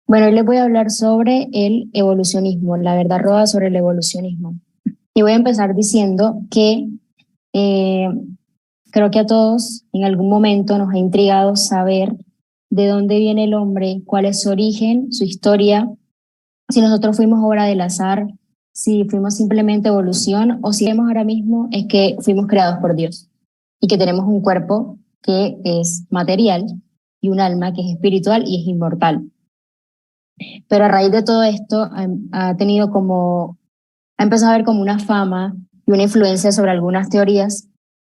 Bueno, hoy les voy a hablar sobre el evolucionismo, la verdad roda sobre el evolucionismo. Y voy a empezar diciendo que eh, creo que a todos en algún momento nos ha intrigado saber de dónde viene el hombre, cuál es su origen, su historia, si nosotros fuimos obra del azar, si fuimos simplemente evolución o si vemos ahora mismo es que fuimos creados por Dios y que tenemos un cuerpo que es material y un alma que es espiritual y es inmortal. Pero a raíz de todo esto ha tenido como, ha empezado a haber como una fama y una influencia sobre algunas teorías,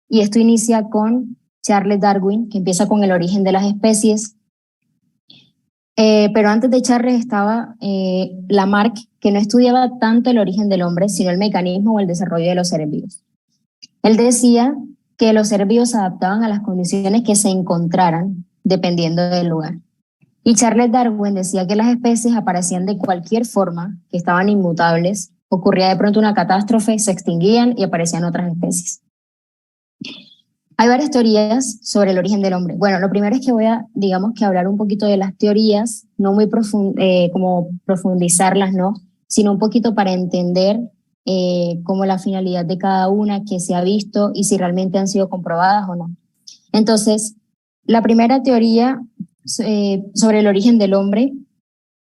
y esto inicia con Charles Darwin, que empieza con el origen de las especies. Pero antes de Charles estaba Lamarck, que no estudiaba tanto el origen del hombre, sino el mecanismo o el desarrollo de los seres vivos. Él decía que los seres vivos se adaptaban a las condiciones que se encontraran dependiendo del lugar. Y Charles Darwin decía que las especies aparecían de cualquier forma, que estaban inmutables, ocurría de pronto una catástrofe, se extinguían y aparecían otras especies. Hay varias teorías sobre el origen del hombre. Bueno, lo primero es que voy a, digamos que hablar un poquito de las teorías, no muy como profundizarlas, ¿no? Sino un poquito para entender como la finalidad de cada una, que se ha visto y si realmente han sido comprobadas o no. Entonces, la primera teoría sobre el origen del hombre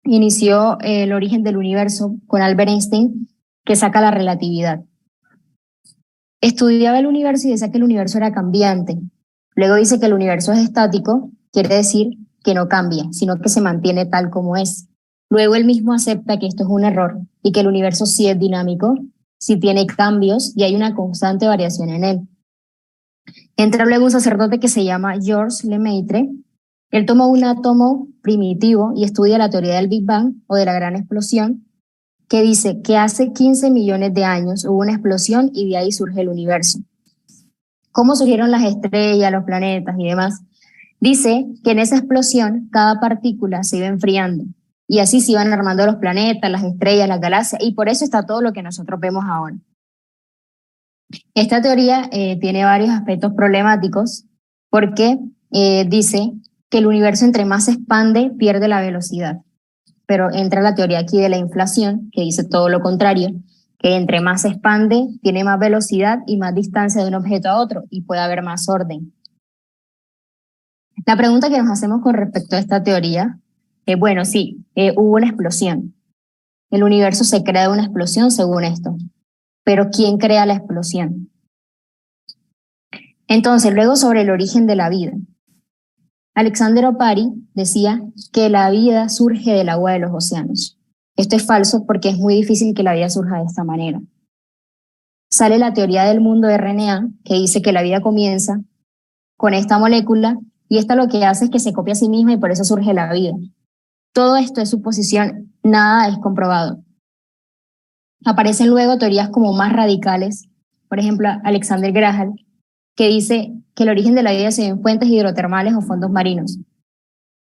inició el origen del universo con Albert Einstein, que saca la relatividad. Estudiaba el universo y decía que el universo era cambiante. Luego dice que el universo es estático, quiere decir que no cambia, sino que se mantiene tal como es. Luego él mismo acepta que esto es un error y que el universo sí es dinámico, sí tiene cambios y hay una constante variación en él. Entra luego un sacerdote que se llama Georges Lemaitre. Él toma un átomo primitivo y estudia la teoría del Big Bang o de la gran explosión, que dice que hace 15 millones de años hubo una explosión y de ahí surge el universo. ¿Cómo surgieron las estrellas, los planetas y demás? Dice que en esa explosión cada partícula se iba enfriando y así se iban armando los planetas, las estrellas, las galaxias, y por eso está todo lo que nosotros vemos ahora. Esta teoría tiene varios aspectos problemáticos porque dice que el universo entre más se expande pierde la velocidad, pero entra la teoría aquí de la inflación, que dice todo lo contrario, que entre más se expande tiene más velocidad y más distancia de un objeto a otro y puede haber más orden. La pregunta que nos hacemos con respecto a esta teoría es, bueno, sí, hubo una explosión. El universo se crea de una explosión según esto, pero ¿quién crea la explosión? Entonces, luego sobre el origen de la vida. Alexander Opary decía que la vida surge del agua de los océanos. Esto es falso porque es muy difícil que la vida surja de esta manera. Sale la teoría del mundo de RNA, que dice que la vida comienza con esta molécula y esta lo que hace es que se copia a sí misma y por eso surge la vida. Todo esto es suposición, nada es comprobado. Aparecen luego teorías como más radicales, por ejemplo, Alexander Graham, que dice que el origen de la vida se ve en fuentes hidrotermales o fondos marinos.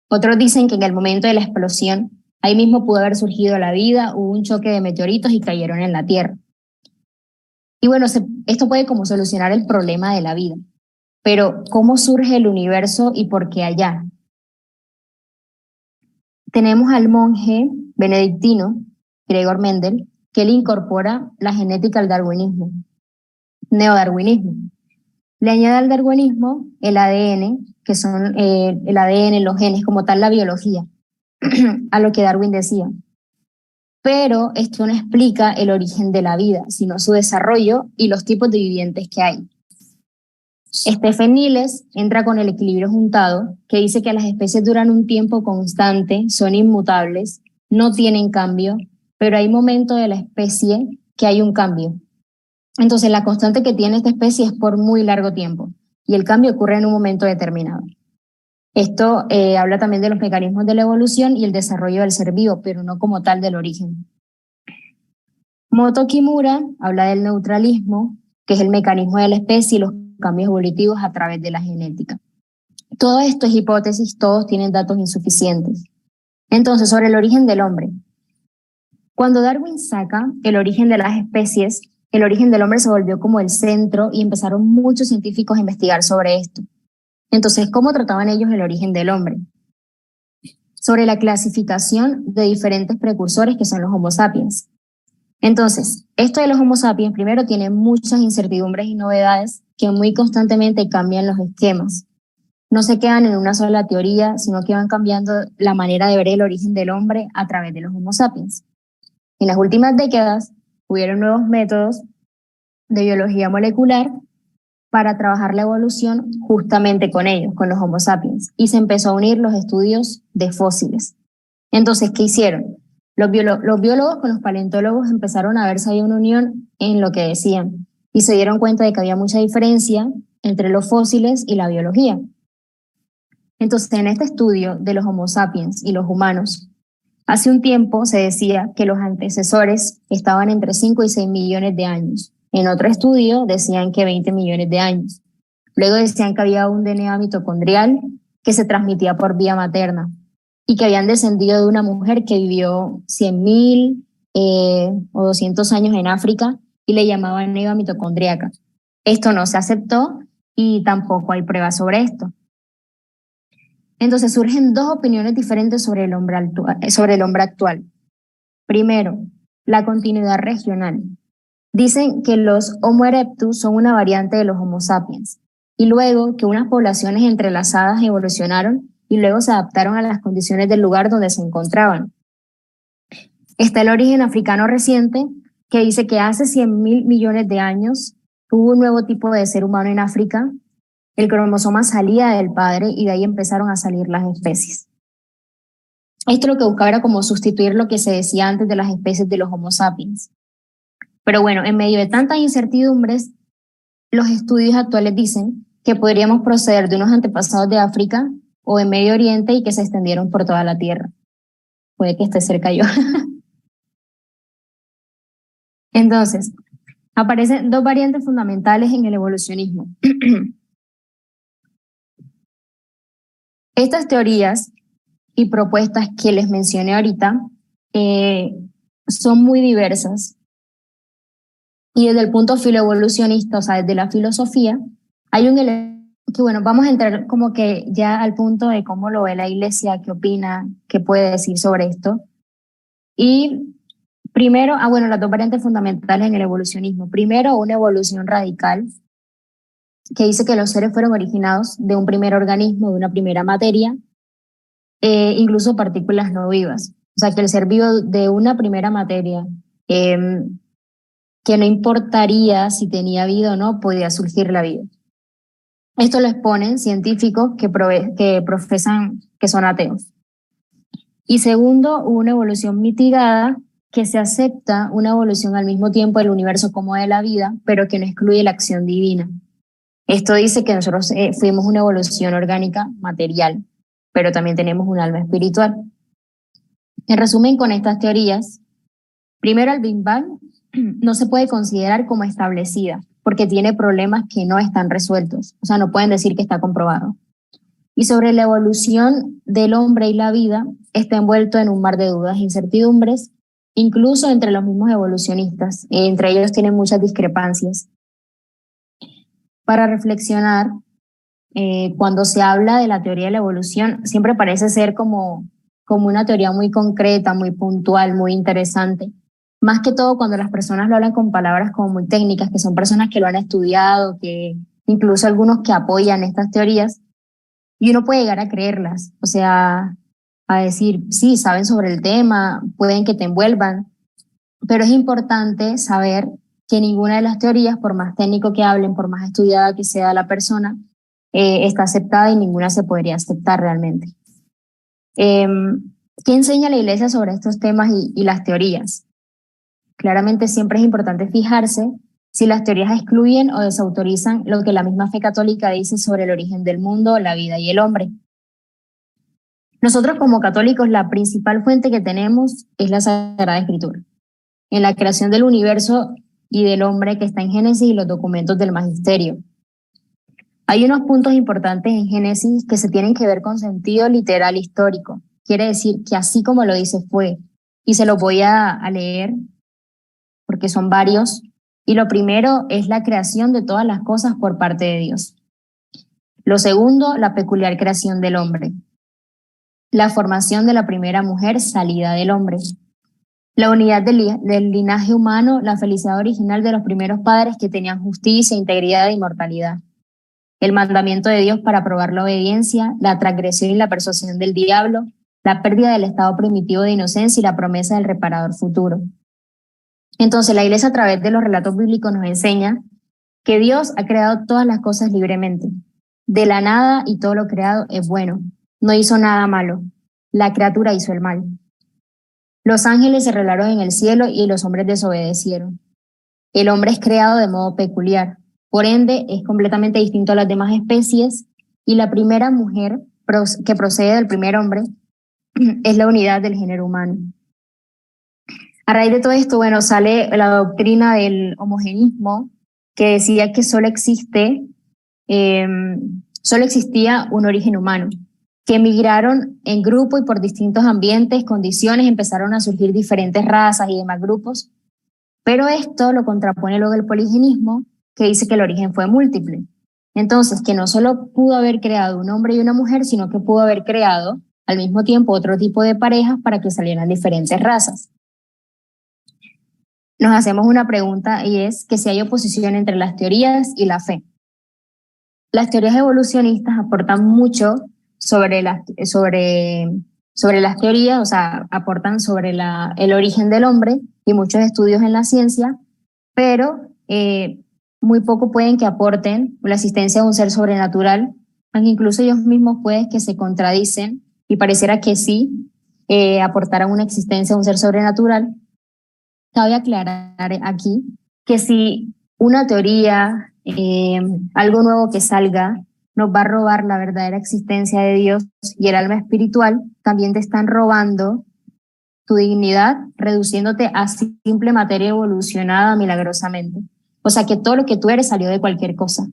Otros dicen que en el momento de la explosión, ahí mismo pudo haber surgido la vida, hubo un choque de meteoritos y cayeron en la Tierra. Y bueno, esto puede como solucionar el problema de la vida. Pero, ¿cómo surge el universo y por qué allá? Tenemos al monje benedictino, Gregor Mendel, que él incorpora la genética al darwinismo, neodarwinismo. Le añade al darwinismo el ADN, que son el ADN, los genes, como tal la biología, a lo que Darwin decía. Pero esto no explica el origen de la vida, sino su desarrollo y los tipos de vivientes que hay. Stephen Niles entra con el equilibrio juntado, que dice que las especies duran un tiempo constante, son inmutables, no tienen cambio, pero hay momentos de la especie que hay un cambio. Entonces, la constante que tiene esta especie es por muy largo tiempo y el cambio ocurre en un momento determinado. Esto habla también de los mecanismos de la evolución y el desarrollo del ser vivo, pero no como tal del origen. Moto Kimura habla del neutralismo, que es el mecanismo de la especie y los cambios evolutivos a través de la genética. Todo esto es hipótesis, todos tienen datos insuficientes. Entonces, sobre el origen del hombre. Cuando Darwin saca el origen de las especies, el origen del hombre se volvió como el centro y empezaron muchos científicos a investigar sobre esto. Entonces, ¿cómo trataban ellos el origen del hombre? sobre la clasificación de diferentes precursores que son los Homo sapiens. Entonces, esto de los Homo sapiens primero tiene muchas incertidumbres y novedades que muy constantemente cambian los esquemas. No se quedan en una sola teoría, sino que van cambiando la manera de ver el origen del hombre a través de los Homo sapiens. En las últimas décadas hubieron nuevos métodos de biología molecular para trabajar la evolución justamente con ellos, con los Homo sapiens, y se empezó a unir los estudios de fósiles. Entonces, ¿qué hicieron? Los biólogos con los paleontólogos empezaron a ver si había una unión en lo que decían y se dieron cuenta de que había mucha diferencia entre los fósiles y la biología. Entonces, en este estudio de los Homo sapiens y los humanos, hace un tiempo se decía que los antecesores estaban entre 5 y 6 millones de años. En otro estudio decían que 20 millones de años. Luego decían que había un DNA mitocondrial que se transmitía por vía materna y que habían descendido de una mujer que vivió 100.000 o 200 años en África y le llamaban Eva mitocondriaca. Esto no se aceptó y tampoco hay pruebas sobre esto. Entonces surgen dos opiniones diferentes sobre el hombre actual. Primero, la continuidad regional. Dicen que los Homo erectus son una variante de los Homo sapiens y luego que unas poblaciones entrelazadas evolucionaron y luego se adaptaron a las condiciones del lugar donde se encontraban. Está el origen africano reciente que dice que hace 100.000 millones de años hubo un nuevo tipo de ser humano en África. El cromosoma salía del padre y de ahí empezaron a salir las especies. Esto lo que buscaba era como sustituir lo que se decía antes de las especies de los Homo sapiens. Pero bueno, en medio de tantas incertidumbres, los estudios actuales dicen que podríamos proceder de unos antepasados de África o de Medio Oriente y que se extendieron por toda la Tierra. Puede que esté cerca yo. Entonces, aparecen dos variantes fundamentales en el evolucionismo. Estas teorías y propuestas que les mencioné ahorita son muy diversas. Y desde el punto filoevolucionista, o sea, desde la filosofía, hay un elemento que, bueno, vamos a entrar como que ya al punto de cómo lo ve la Iglesia, qué opina, qué puede decir sobre esto. Y primero, bueno, las dos variantes fundamentales en el evolucionismo. Primero, una evolución radical, que dice que los seres fueron originados de un primer organismo, de una primera materia, incluso partículas no vivas. O sea, que el ser vivo de una primera materia, que no importaría si tenía vida o no, podía surgir la vida. Esto lo exponen científicos que profesan que son ateos. Y segundo, una evolución mitigada, que se acepta una evolución al mismo tiempo del universo como de la vida, pero que no excluye la acción divina. Esto dice que nosotros fuimos una evolución orgánica material, pero también tenemos un alma espiritual. En resumen, con estas teorías, primero el Big Bang no se puede considerar como establecida, porque tiene problemas que no están resueltos, o sea, no pueden decir que está comprobado. Y sobre la evolución del hombre y la vida, está envuelto en un mar de dudas e incertidumbres, incluso entre los mismos evolucionistas. Entre ellos tienen muchas discrepancias. Para reflexionar, cuando se habla de la teoría de la evolución, siempre parece ser como una teoría muy concreta, muy puntual, muy interesante. Más que todo cuando las personas lo hablan con palabras como muy técnicas, que son personas que lo han estudiado, que incluso algunos que apoyan estas teorías, y uno puede llegar a creerlas, o sea, a decir, sí, saben sobre el tema, pueden que te envuelvan, pero es importante saber que ninguna de las teorías, por más técnico que hablen, por más estudiada que sea la persona, está aceptada y ninguna se podría aceptar realmente. ¿Qué enseña la Iglesia sobre estos temas y las teorías? Claramente siempre es importante fijarse si las teorías excluyen o desautorizan lo que la misma fe católica dice sobre el origen del mundo, la vida y el hombre. Nosotros como católicos la principal fuente que tenemos es la Sagrada Escritura. En la creación del universo y del hombre que está en Génesis y los documentos del Magisterio. Hay unos puntos importantes en Génesis que se tienen que ver con sentido literal histórico. Quiere decir que así como lo dice fue. Y se los voy a leer porque son varios. Y lo primero es la creación de todas las cosas por parte de Dios. Lo segundo, la peculiar creación del hombre. la formación de la primera mujer salida del hombre, la unidad del linaje humano, la felicidad original de los primeros padres que tenían justicia, integridad e inmortalidad, el mandamiento de Dios para probar la obediencia, la transgresión y la persuasión del diablo, la pérdida del estado primitivo de inocencia y la promesa del reparador futuro. Entonces, la Iglesia a través de los relatos bíblicos nos enseña que Dios ha creado todas las cosas libremente. De la nada y todo lo creado es bueno. No hizo nada malo. La criatura hizo el mal. Los ángeles se rebelaron en el cielo y los hombres desobedecieron. El hombre es creado de modo peculiar. Por ende, es completamente distinto a las demás especies y la primera mujer que procede del primer hombre es la unidad del género humano. A raíz de todo esto, bueno, sale la doctrina del homogenismo, que decía que solo existía un origen humano, que emigraron en grupo y por distintos ambientes, condiciones, empezaron a surgir diferentes razas y demás grupos, pero esto lo contrapone luego el poligenismo, que dice que el origen fue múltiple. Entonces, que no solo pudo haber creado un hombre y una mujer, sino que pudo haber creado al mismo tiempo otro tipo de parejas para que salieran diferentes razas. Nos hacemos una pregunta y es que si hay oposición entre las teorías y la fe. Las teorías evolucionistas aportan mucho sobre las teorías, o sea, aportan sobre el origen del hombre y muchos estudios en la ciencia, pero muy poco pueden que aporten la existencia de un ser sobrenatural, aunque incluso ellos mismos pueden que se contradicen y pareciera que sí aportaran una existencia de un ser sobrenatural. Cabe aclarar aquí que si una teoría, algo nuevo que salga, nos va a robar la verdadera existencia de Dios y el alma espiritual, también te están robando tu dignidad, reduciéndote a simple materia evolucionada milagrosamente. O sea que todo lo que tú eres salió de cualquier cosa.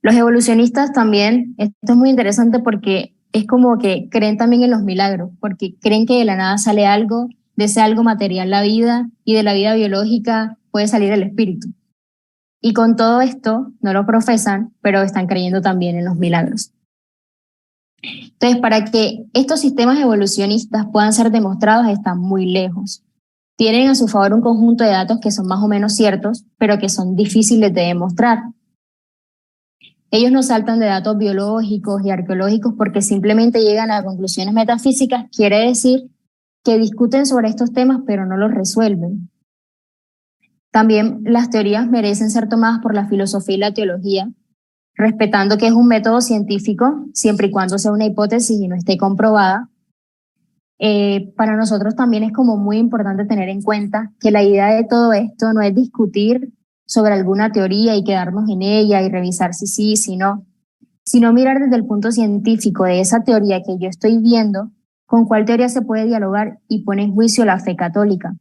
Los evolucionistas también, esto es muy interesante porque es como que creen también en los milagros, porque creen que de la nada sale algo, de ese algo material la vida y de la vida biológica puede salir el espíritu. Y con todo esto no lo profesan, pero están creyendo también en los milagros. Entonces, para que estos sistemas evolucionistas puedan ser demostrados, están muy lejos. Tienen a su favor un conjunto de datos que son más o menos ciertos, pero que son difíciles de demostrar. Ellos no saltan de datos biológicos y arqueológicos porque simplemente llegan a conclusiones metafísicas, quiere decir que discuten sobre estos temas, pero no los resuelven. También las teorías merecen ser tomadas por la filosofía y la teología, respetando que es un método científico, siempre y cuando sea una hipótesis y no esté comprobada. Para nosotros también es como muy importante tener en cuenta que la idea de todo esto no es discutir sobre alguna teoría y quedarnos en ella y revisar si sí, si no, sino mirar desde el punto científico de esa teoría que yo estoy viendo, con cuál teoría se puede dialogar y pone en juicio la fe católica.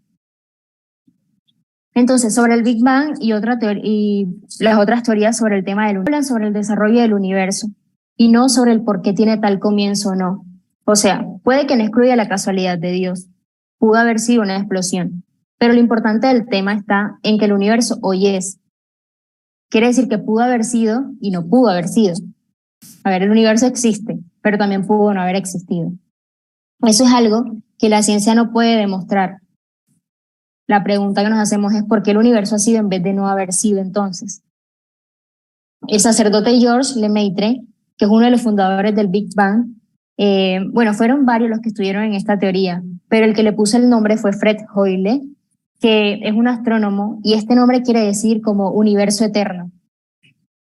Entonces, sobre el Big Bang y las otras teorías sobre el tema del universo, hablan sobre el desarrollo del universo y no sobre el por qué tiene tal comienzo o no. O sea, puede que no excluya la casualidad de Dios, pudo haber sido una explosión, pero lo importante del tema está en que el universo hoy es. Quiere decir que pudo haber sido y no pudo haber sido. A ver, el universo existe, pero también pudo no haber existido. Eso es algo que la ciencia no puede demostrar. La pregunta que nos hacemos es ¿por qué el universo ha sido en vez de no haber sido entonces? El sacerdote Georges Lemaitre, que es uno de los fundadores del Big Bang, fueron varios los que estuvieron en esta teoría, pero el que le puso el nombre fue Fred Hoyle, que es un astrónomo, y este nombre quiere decir como universo eterno.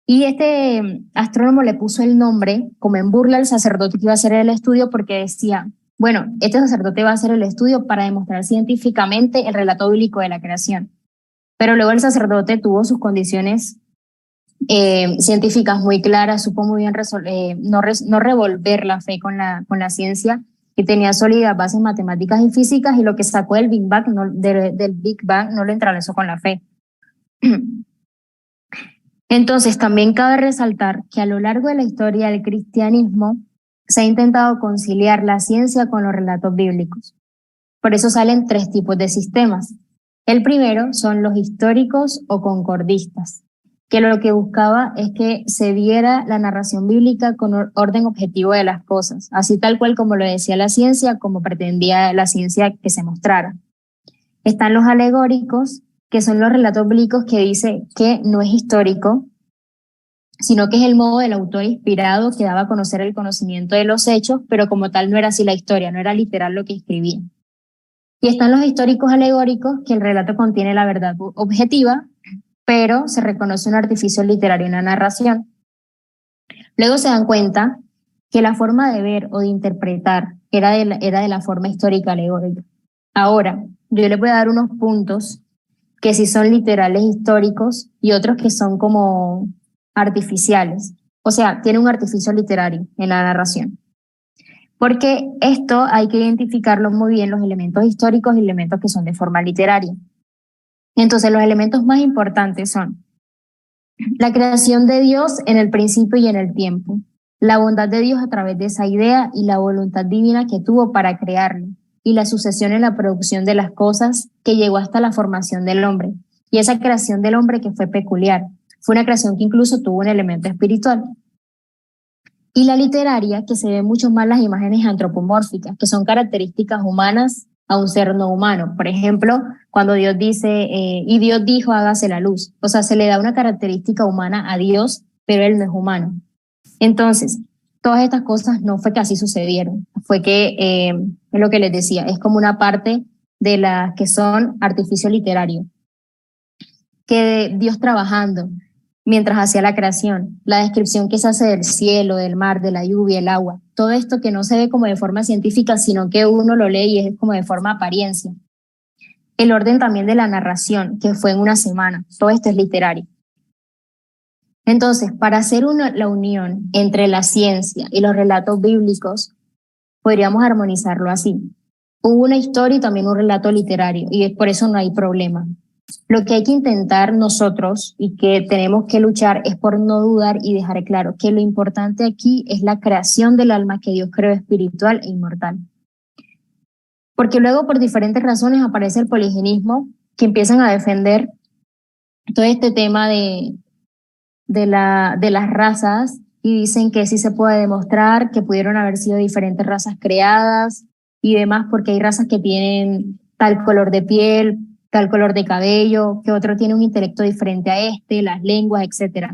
Y este astrónomo le puso el nombre como en burla al sacerdote que iba a hacer el estudio porque decía, bueno, este sacerdote va a hacer el estudio para demostrar científicamente el relato bíblico de la creación. Pero luego el sacerdote tuvo sus condiciones científicas muy claras, supo muy bien no revolver la fe con la ciencia y tenía sólidas bases matemáticas y físicas y lo que sacó del Big Bang no lo entrelazó con la fe. Entonces, también cabe resaltar que a lo largo de la historia del cristianismo se ha intentado conciliar la ciencia con los relatos bíblicos. Por eso salen 3 tipos de sistemas. El primero son los históricos o concordistas, que lo que buscaba es que se viera la narración bíblica con orden objetivo de las cosas, así tal cual como lo decía la ciencia, como pretendía la ciencia que se mostrara. Están los alegóricos, que son los relatos bíblicos que dice que no es histórico, sino que es el modo del autor inspirado que daba a conocer el conocimiento de los hechos, pero como tal no era así la historia, no era literal lo que escribía. Y están los históricos alegóricos, que el relato contiene la verdad objetiva, pero se reconoce un artificio literario en la narración. Luego se dan cuenta que la forma de ver o de interpretar era de la forma histórica alegórica. Ahora, yo les voy a dar unos puntos que sí son literales históricos y otros que son como artificiales. O sea, tiene un artificio literario en la narración. Porque esto hay que identificarlo muy bien, los elementos históricos y elementos que son de forma literaria. Entonces, los elementos más importantes son la creación de Dios en el principio y en el tiempo, la bondad de Dios a través de esa idea y la voluntad divina que tuvo para crearlo, y la sucesión en la producción de las cosas que llegó hasta la formación del hombre, y esa creación del hombre que fue peculiar, fue una creación que incluso tuvo un elemento espiritual. Y la literaria, que se ve mucho más las imágenes antropomórficas, que son características humanas a un ser no humano. Por ejemplo, cuando Dios dice, y Dios dijo, hágase la luz. O sea, se le da una característica humana a Dios, pero Él no es humano. Entonces, todas estas cosas no fue que así sucedieron. Fue que, es lo que les decía, es como una parte de las que son artificio literario. Que Dios trabajando mientras hacía la creación, la descripción que se hace del cielo, del mar, de la lluvia, el agua, todo esto que no se ve como de forma científica, sino que uno lo lee y es como de forma apariencia. El orden también de la narración, que fue en una semana, todo esto es literario. Entonces, para hacer la unión entre la ciencia y los relatos bíblicos, podríamos armonizarlo así. Hubo una historia y también un relato literario, y por eso no hay problema. Lo que hay que intentar nosotros y que tenemos que luchar es por no dudar y dejar claro que lo importante aquí es la creación del alma que Dios creó espiritual e inmortal. Porque luego por diferentes razones aparece el poligenismo, que empiezan a defender todo este tema de las razas y dicen que sí se puede demostrar que pudieron haber sido diferentes razas creadas y demás, porque hay razas que tienen tal color de piel, tal color de cabello, que otro tiene un intelecto diferente a este, las lenguas, etc.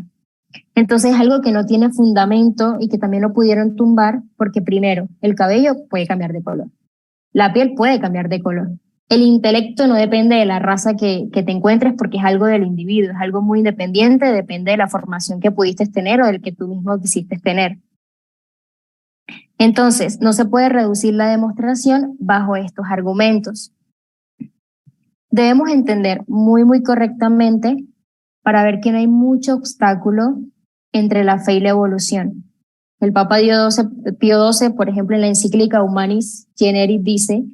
Entonces es algo que no tiene fundamento y que también lo pudieron tumbar porque primero, el cabello puede cambiar de color, la piel puede cambiar de color. El intelecto no depende de la raza que te encuentres porque es algo del individuo, es algo muy independiente, depende de la formación que pudiste tener o del que tú mismo quisiste tener. Entonces, no se puede reducir la demostración bajo estos argumentos. Debemos entender muy correctamente para ver que no hay mucho obstáculo entre la fe y la evolución. El Papa Pío XII, por ejemplo, en la encíclica Humanis Generis dice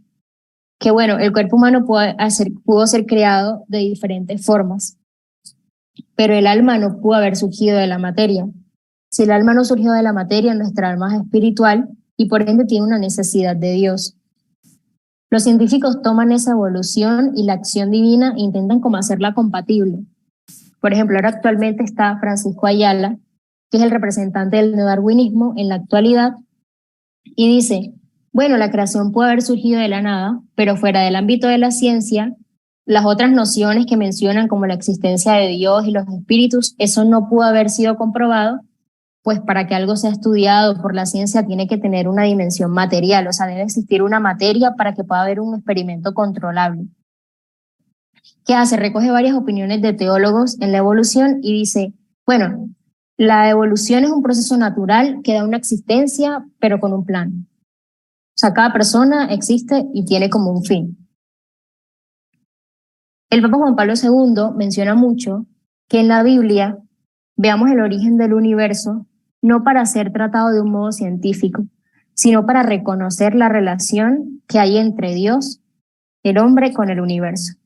que bueno, el cuerpo humano pudo ser creado de diferentes formas, pero el alma no pudo haber surgido de la materia. Si el alma no surgió de la materia, nuestra alma es espiritual y por ende tiene una necesidad de Dios. Los científicos toman esa evolución y la acción divina e intentan como hacerla compatible. Por ejemplo, ahora actualmente está Francisco Ayala, que es el representante del neodarwinismo en la actualidad, y dice, bueno, la creación puede haber surgido de la nada, pero fuera del ámbito de la ciencia, las otras nociones que mencionan como la existencia de Dios y los espíritus, eso no pudo haber sido comprobado, pues para que algo sea estudiado por la ciencia tiene que tener una dimensión material, o sea, debe existir una materia para que pueda haber un experimento controlable. ¿Qué hace? Recoge varias opiniones de teólogos en la evolución y dice, bueno, la evolución es un proceso natural que da una existencia, pero con un plan. O sea, cada persona existe y tiene como un fin. El Papa Juan Pablo II menciona mucho que en la Biblia veamos el origen del universo no para ser tratado de un modo científico, sino para reconocer la relación que hay entre Dios, el hombre, con el universo.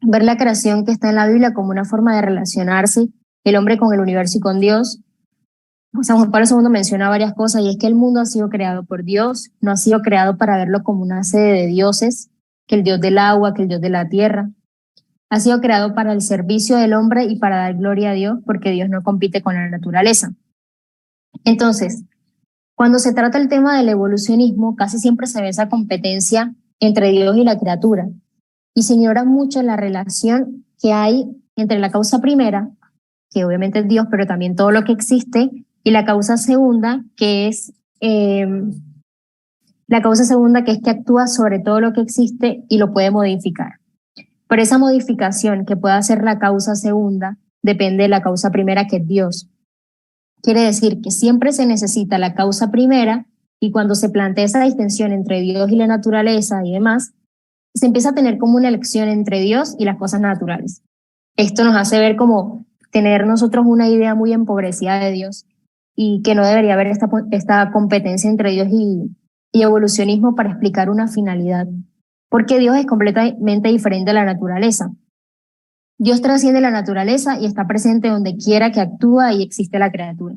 Ver la creación que está en la Biblia como una forma de relacionarse el hombre con el universo y con Dios. San Juan Pablo II menciona varias cosas y es que el mundo ha sido creado por Dios, no ha sido creado para verlo como una sede de dioses, que el Dios del agua, que el Dios de la tierra. Ha sido creado para el servicio del hombre y para dar gloria a Dios, porque Dios no compite con la naturaleza. Entonces, cuando se trata el tema del evolucionismo, casi siempre se ve esa competencia entre Dios y la criatura, y se ignora mucho la relación que hay entre la causa primera, que obviamente es Dios, pero también todo lo que existe, y la causa segunda, que es que actúa sobre todo lo que existe y lo puede modificar. Pero esa modificación que puede hacer la causa segunda depende de la causa primera, que es Dios. Quiere decir que siempre se necesita la causa primera, y cuando se plantea esa distinción entre Dios y la naturaleza y demás, se empieza a tener como una elección entre Dios y las cosas naturales. Esto nos hace ver como tener nosotros una idea muy empobrecida de Dios, y que no debería haber esta competencia entre Dios y evolucionismo para explicar una finalidad, porque Dios es completamente diferente a la naturaleza. Dios trasciende la naturaleza y está presente donde quiera que actúa y existe la criatura.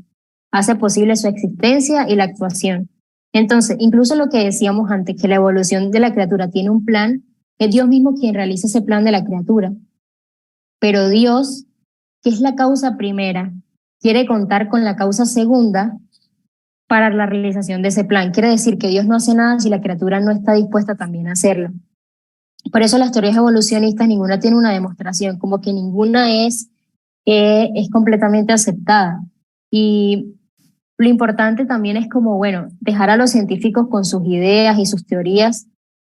Hace posible su existencia y la actuación. Entonces, incluso lo que decíamos antes, que la evolución de la criatura tiene un plan, es Dios mismo quien realiza ese plan de la criatura. Pero Dios, que es la causa primera, quiere contar con la causa segunda para la realización de ese plan. Quiere decir que Dios no hace nada si la criatura no está dispuesta también a hacerlo. Por eso las teorías evolucionistas, ninguna tiene una demostración, como que ninguna es completamente aceptada. Y lo importante también es como, bueno, dejar a los científicos con sus ideas y sus teorías,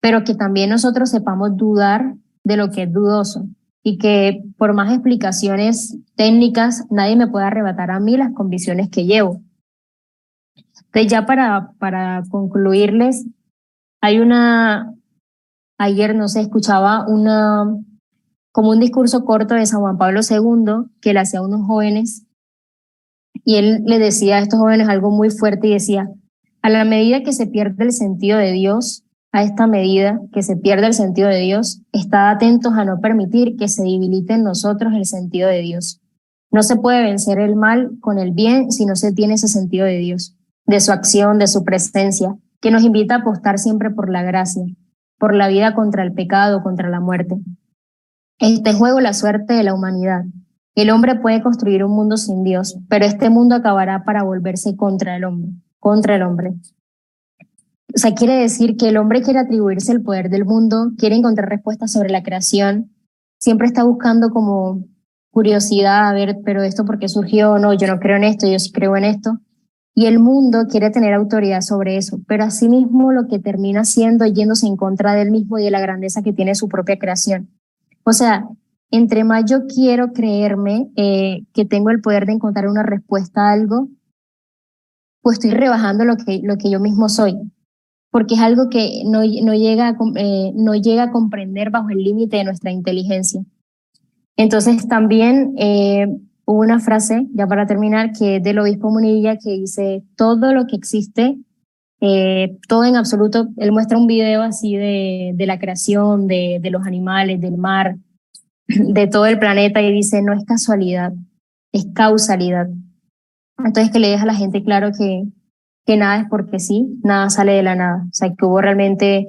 pero que también nosotros sepamos dudar de lo que es dudoso, y que por más explicaciones técnicas, nadie me pueda arrebatar a mí las convicciones que llevo. Entonces, ya para concluirles, ayer, no sé, escuchaba como un discurso corto de San Juan Pablo II que le hacía a unos jóvenes, y él le decía a estos jóvenes algo muy fuerte, y decía: a la medida que se pierde el sentido de Dios, a esta medida que se pierde el sentido de Dios, estad atentos a no permitir que se debilite en nosotros el sentido de Dios. No se puede vencer el mal con el bien si no se tiene ese sentido de Dios, de su acción, de su presencia, que nos invita a apostar siempre por la gracia, por la vida contra el pecado, contra la muerte. Está en juego la suerte de la humanidad. El hombre puede construir un mundo sin Dios, pero este mundo acabará para volverse contra el hombre, contra el hombre. O sea, quiere decir que el hombre quiere atribuirse el poder del mundo, quiere encontrar respuestas sobre la creación, siempre está buscando como curiosidad, a ver, pero esto por qué surgió, no, yo no creo en esto, yo sí creo en esto. Y el mundo quiere tener autoridad sobre eso, pero asimismo lo que termina siendo yéndose en contra del mismo y de la grandeza que tiene su propia creación. O sea, entre más yo quiero creerme que tengo el poder de encontrar una respuesta a algo, pues estoy rebajando lo que yo mismo soy, porque es algo que no llega a comprender bajo el límite de nuestra inteligencia. Entonces también hubo una frase, ya para terminar, que es del obispo Munilla, que dice: todo lo que existe, todo en absoluto. Él muestra un video así de la creación, de los animales, del mar, de todo el planeta, y dice: no es casualidad, es causalidad. Entonces, que le deja a la gente claro que nada es porque sí, nada sale de la nada. O sea, que hubo realmente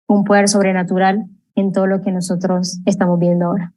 un poder sobrenatural en todo lo que nosotros estamos viendo ahora.